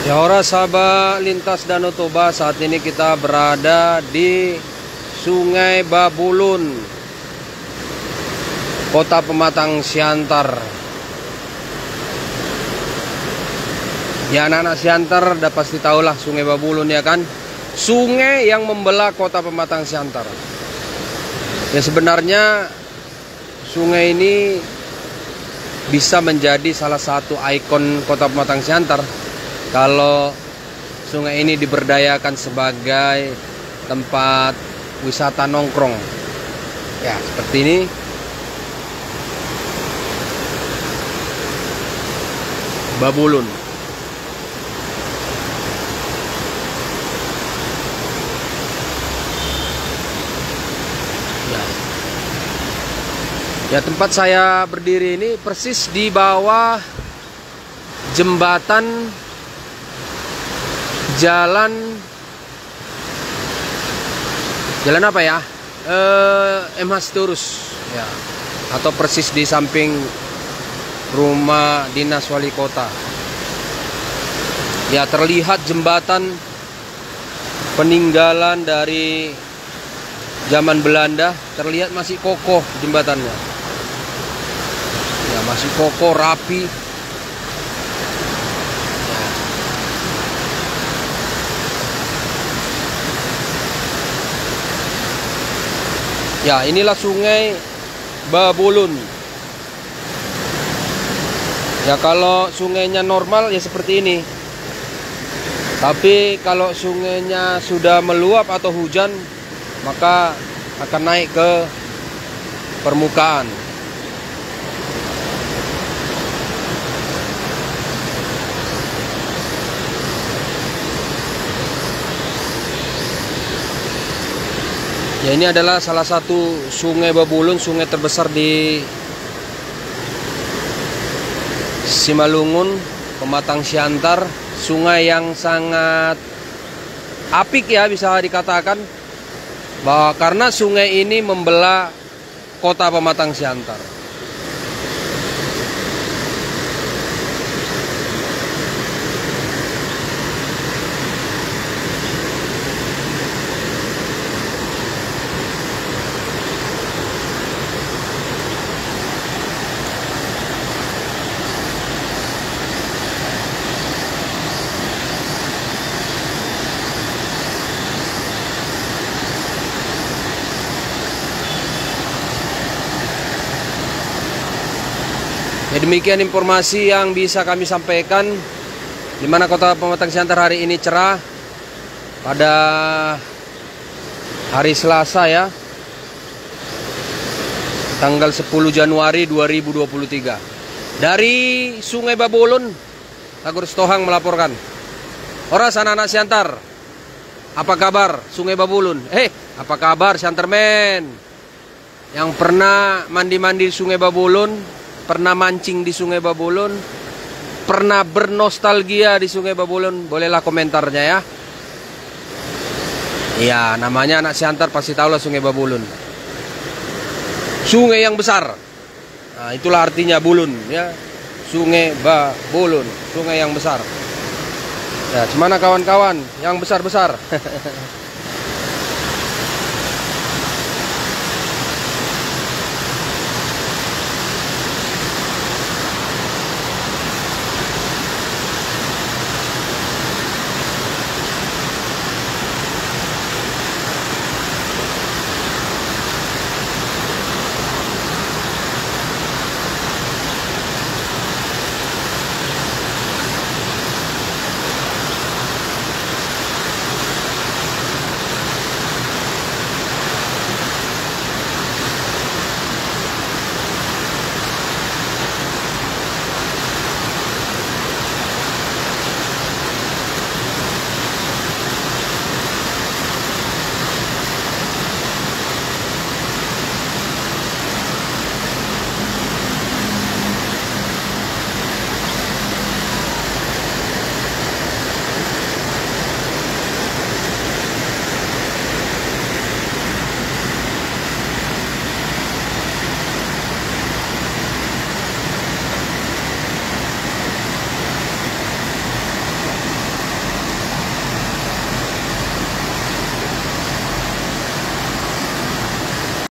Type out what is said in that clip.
Ya ora sahabat lintas Danau Toba, saat ini kita berada di Sungai Babulun, Kota Pematang Siantar. Ya anak-anak Siantar udah pasti tahulah Sungai Babulun, ya kan? Sungai yang membelah Kota Pematang Siantar. Ya sebenarnya sungai ini bisa menjadi salah satu ikon Kota Pematang Siantar kalau sungai ini diberdayakan sebagai tempat wisata nongkrong. Ya, seperti ini. Babulun. Ya, tempat saya berdiri ini persis di bawah jembatan jalan apa ya? MH Sitorus ya, atau persis di samping rumah dinas wali kota. Ya, terlihat jembatan peninggalan dari zaman Belanda, terlihat masih kokoh jembatannya. Ya, masih kokoh, rapi. Ya, inilah Sungai Babulun. Ya, kalau sungainya normal ya seperti ini. Tapi kalau sungainya sudah meluap atau hujan, maka akan naik ke permukaan. Ya, ini adalah salah satu Sungai Babulun, sungai terbesar di Simalungun, Pematang Siantar. Sungai yang sangat apik ya, bisa dikatakan bahwa karena sungai ini membelah Kota Pematang Siantar. Ya, demikian informasi yang bisa kami sampaikan, di mana Kota Pematang Siantar hari ini cerah pada hari Selasa ya, tanggal 10 Januari 2023. Dari Sungai Babulun, Agus Tohang melaporkan. Ora anak-anak Siantar, apa kabar Sungai Babulun? Apa kabar Siantarmen? Yang pernah mandi-mandi di Sungai Babulun, pernah mancing di Sungai Babulun, pernah bernostalgia di Sungai Babulun, bolehlah komentarnya ya. Ya, namanya anak Siantar pasti tahu lah Sungai Babulun. Sungai yang besar. Nah, itulah artinya bulun ya. Sungai Babulun, sungai yang besar. Ya, gimana kawan-kawan yang besar-besar?